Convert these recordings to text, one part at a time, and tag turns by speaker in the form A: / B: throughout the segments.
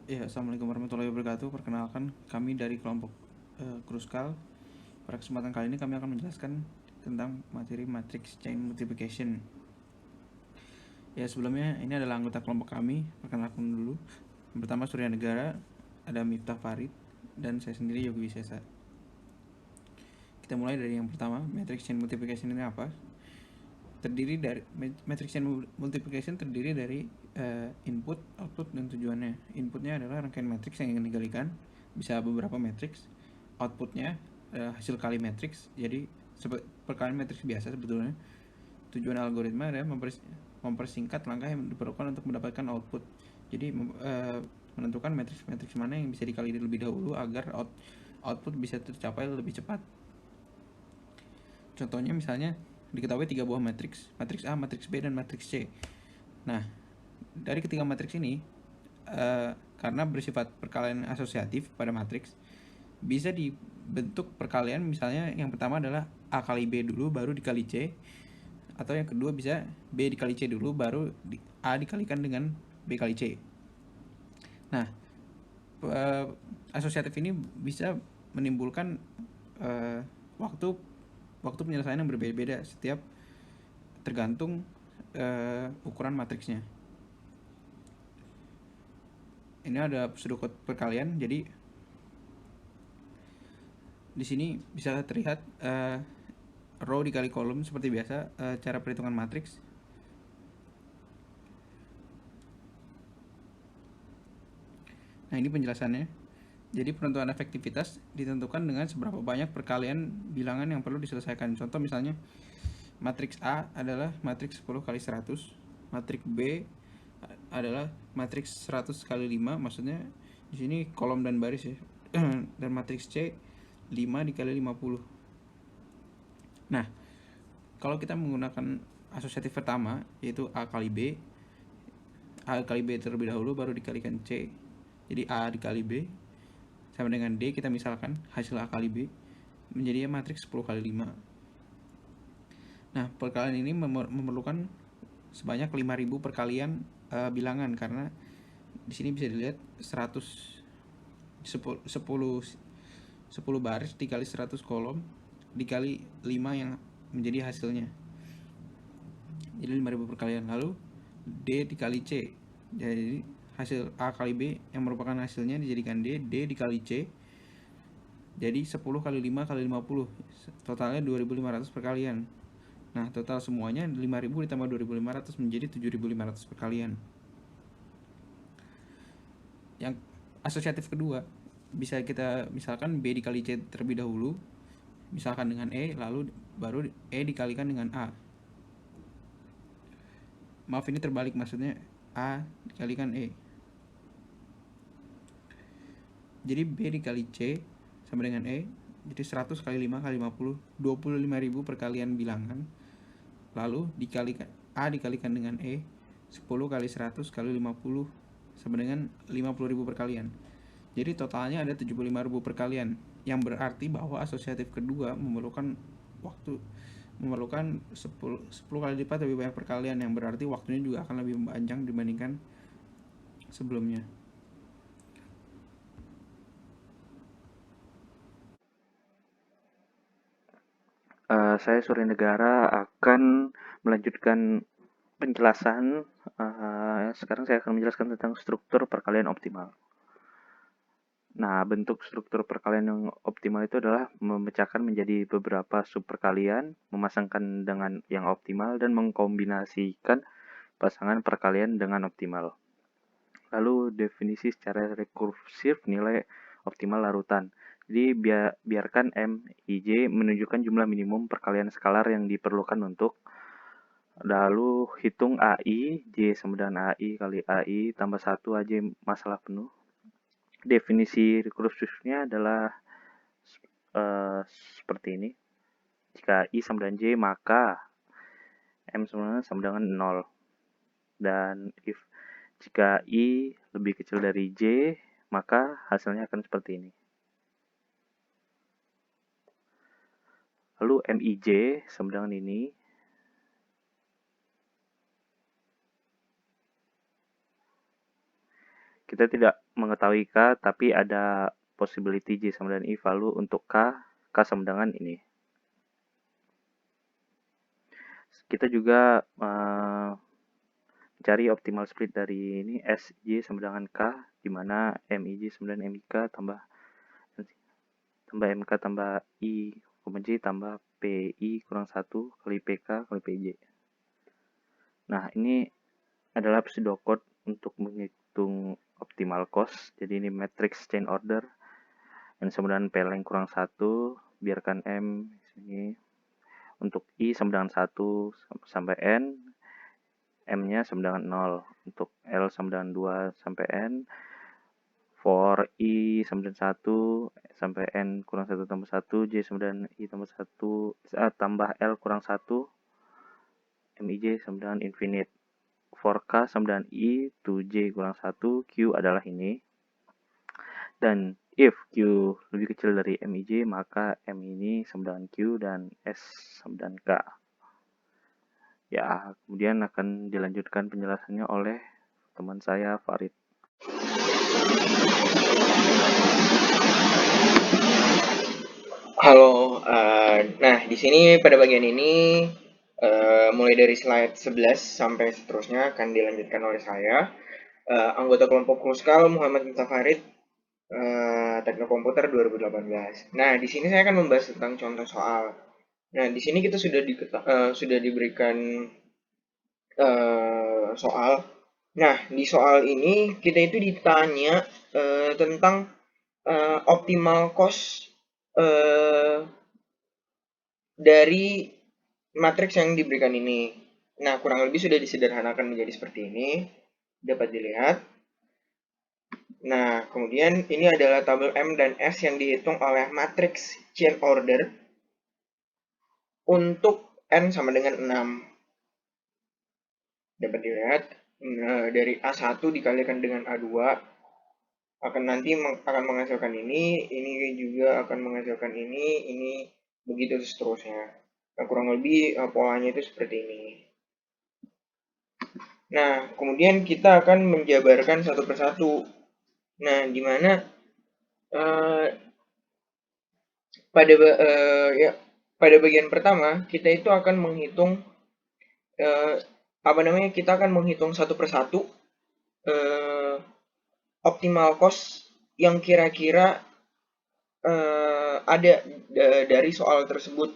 A: Ya, Assalamualaikum warahmatullahi wabarakatuh. Perkenalkan, kami dari kelompok Kruskal. Pada kesempatan kali ini kami akan menjelaskan tentang materi matrix chain multiplication. Ya, sebelumnya ini adalah anggota kelompok kami. Perkenalkan dulu. Yang pertama Surya Negara, ada Miftah Farid, dan saya sendiri Yogi Wisesa. Kita mulai dari yang pertama, matrix chain multiplication ini apa? Matrix chain multiplication terdiri dari input, output, dan tujuannya. Inputnya adalah rangkaian matriks yang ingin dikalikan, bisa beberapa matriks. Outputnya hasil kali matriks, jadi perkalian matriks biasa sebetulnya. Tujuan algoritma adalah mempersingkat langkah yang diperlukan untuk mendapatkan output. Jadi menentukan matriks mana yang bisa dikali terlebih dahulu agar output bisa tercapai lebih cepat. Contohnya misalnya diketahui 3 buah matriks A, matriks B, dan matriks C. Nah, dari ketiga matriks ini, karena bersifat perkalian asosiatif pada matriks, bisa dibentuk perkalian misalnya yang pertama adalah A kali B dulu baru dikali C, atau yang kedua bisa B dikali C dulu baru A dikalikan dengan B kali C. Nah, asosiatif ini bisa menimbulkan waktu penyelesaian yang berbeda-beda setiap tergantung ukuran matriksnya. Ini ada pseudocode perkalian, jadi di sini bisa terlihat row dikali kolom seperti biasa, cara perhitungan matriks. Nah, ini penjelasannya. Jadi penentuan efektivitas ditentukan dengan seberapa banyak perkalian bilangan yang perlu diselesaikan. Contoh misalnya matriks A adalah matriks 10 kali 100, matriks B adalah matriks 100 kali 5, maksudnya di sini kolom dan baris ya. Dan matriks C 5 dikali 50. Nah, kalau kita menggunakan asosiatif pertama yaitu A kali B terlebih dahulu baru dikalikan C, jadi A dikali B sama dengan D, kita misalkan hasil A kali B menjadi matriks 10 kali 5. Nah, perkalian ini memerlukan sebanyak 5000 perkalian bilangan, karena di sini bisa dilihat 10 baris dikali 100 kolom dikali 5 yang menjadi hasilnya. Jadi 5000 perkalian. Lalu D dikali C, jadi hasil A kali B yang merupakan hasilnya dijadikan D dikali C, jadi 10 kali 5 kali 50, totalnya 2500 perkalian. Nah, total semuanya 5000 ditambah 2500 menjadi 7500 perkalian. Yang asosiatif kedua bisa kita misalkan B dikali C terlebih dahulu, misalkan dengan E, lalu baru E dikalikan dengan A. Maaf, ini terbalik, maksudnya A dikalikan E. Jadi B dikali C sama dengan E, jadi 100 kali 5 kali 50, 25.000 perkalian bilangan. Lalu dikalikan A dikalikan dengan E, 10 kali 100 kali 50 sama dengan 50.000 perkalian. Jadi totalnya ada 75.000 perkalian, yang berarti bahwa asosiatif kedua memerlukan 10 kali lipat lebih banyak perkalian, yang berarti waktunya juga akan lebih panjang dibandingkan sebelumnya.
B: Saya Surya Negara akan melanjutkan penjelasan. Sekarang saya akan menjelaskan tentang struktur perkalian optimal. Nah, bentuk struktur perkalian yang optimal itu adalah memecahkan menjadi beberapa sub perkalian, memasangkan dengan yang optimal, dan mengkombinasikan pasangan perkalian dengan optimal. Lalu definisi secara rekursif nilai optimal larutan. Jadi biarkan MIJ menunjukkan jumlah minimum perkalian skalar yang diperlukan untuk, lalu hitung AI, J sama dengan AI kali AI tambah 1 AJ masalah penuh. Definisi rekursifnya adalah seperti ini. Jika I sama dengan J, maka M sama dengan 0. Dan jika I lebih kecil dari J, maka hasilnya akan seperti ini. Lalu MIJ sama dengan ini. kita tidak mengetahui K, tapi ada possibility J sama dengan I value untuk K sama dengan ini. Kita juga cari optimal split dari ini SJ sama dengan K, di mana MIJ sama dengan MIK tambah MK tambah I, J tambah PI kurang 1 kali PK kali PJ. Nah, ini adalah pseudocode untuk menghitung optimal cost. Jadi ini matrix chain order yang sama dengan P length kurang 1, biarkan M sini. Untuk I sama dengan 1 sampai N, M-nya sama dengan 0. Untuk L sama dengan 2 sampai N, for I sama dengan 1 sampai N kurang 1 tambah 1, J sama dengan I tambah 1, tambah L kurang 1, MIJ sama dengan infinite. For K sama dengan I, to J kurang 1, Q adalah ini. Dan if Q lebih kecil dari MIJ, maka M ini sama dengan Q dan S sama dengan K. Ya, kemudian akan dilanjutkan penjelasannya oleh teman saya, Farid.
C: Halo, nah di sini pada bagian ini mulai dari slide 11 sampai seterusnya akan dilanjutkan oleh saya, anggota kelompok Kruskal Muhammad Miftah Farid, Teknik Komputer 2018. Nah, di sini saya akan membahas tentang contoh soal. Nah, di sini kita sudah diberikan soal. Nah, di soal ini kita itu ditanya tentang optimal cost dari matriks yang diberikan ini. Nah, kurang lebih sudah disederhanakan menjadi seperti ini. Dapat dilihat. Nah, kemudian ini adalah tabel M dan S yang dihitung oleh matriks chain order untuk N sama dengan 6. Dapat dilihat, dari A1 dikalikan dengan A2 akan menghasilkan ini juga akan menghasilkan ini begitu seterusnya. Nah, kurang lebih polanya itu seperti ini. Nah, kemudian kita akan menjabarkan satu persatu. Nah, di mana pada bagian pertama kita itu akan menghitung kita akan menghitung satu persatu optimal cost yang kira-kira ada dari soal tersebut.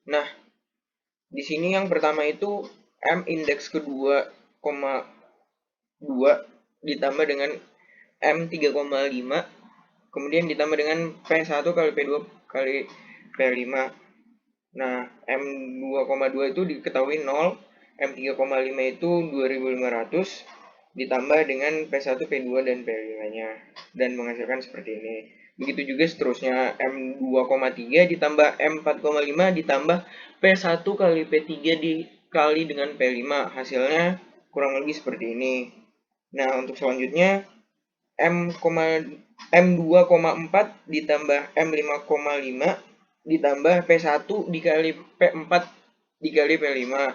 C: Nah, di sini yang pertama itu M indeks kedua, 2 ditambah dengan M 3,5 kemudian ditambah dengan P1 kali P2 kali P5. Nah, M 2,2 itu diketahui 0, M 3,5 itu 2500 ditambah dengan P1, P2 dan P5-nya dan menghasilkan seperti ini. Begitu juga seterusnya M 2,3 ditambah M 4,5 ditambah P1 kali P3 dikali dengan P5, hasilnya kurang lebih seperti ini. Nah, untuk selanjutnya M 2,4 ditambah M 5,5 ditambah P1 dikali P4 dikali P5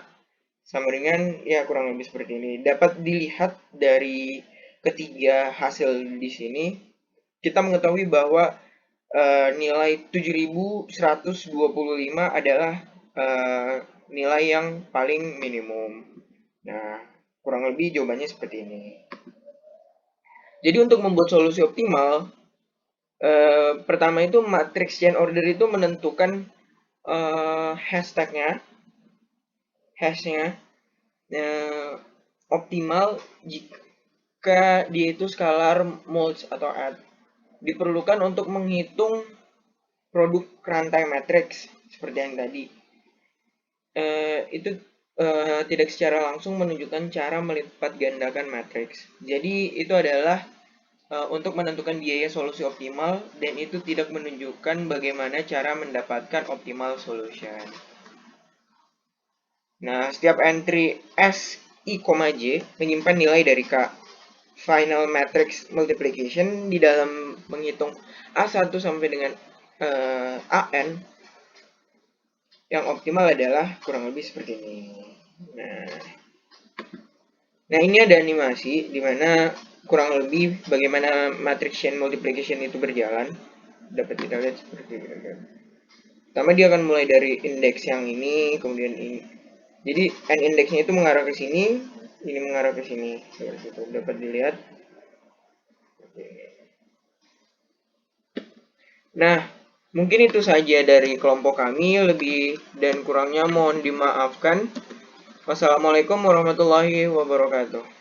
C: sama dengan ya kurang lebih seperti ini. Dapat dilihat dari ketiga hasil di sini, kita mengetahui bahwa nilai 7125 adalah nilai yang paling minimum. Nah, kurang lebih jawabannya seperti ini. Jadi untuk membuat solusi optimal, pertama itu matrix chain order itu menentukan hashnya optimal jika dia itu scalar, molds atau add. Diperlukan untuk menghitung produk rantai matrix seperti yang tadi. Itu tidak secara langsung menunjukkan cara melipat gandakan matrix. Jadi itu adalah untuk menentukan biaya solusi optimal dan itu tidak menunjukkan bagaimana cara mendapatkan optimal solution. Nah, setiap entry S, I, J menyimpan nilai dari K. Final matrix multiplication di dalam menghitung A1 sampai dengan AN yang optimal adalah kurang lebih seperti ini. Nah, ini ada animasi di mana kurang lebih bagaimana matrix chain multiplication itu berjalan. Dapat kita lihat seperti ini. Pertama dia akan mulai dari indeks yang ini, kemudian ini. Jadi n indeksnya itu mengarah ke sini, ini mengarah ke sini. Seperti itu dapat dilihat. Nah, mungkin itu saja dari kelompok kami. Lebih dan kurangnya mohon dimaafkan. Wassalamualaikum warahmatullahi wabarakatuh.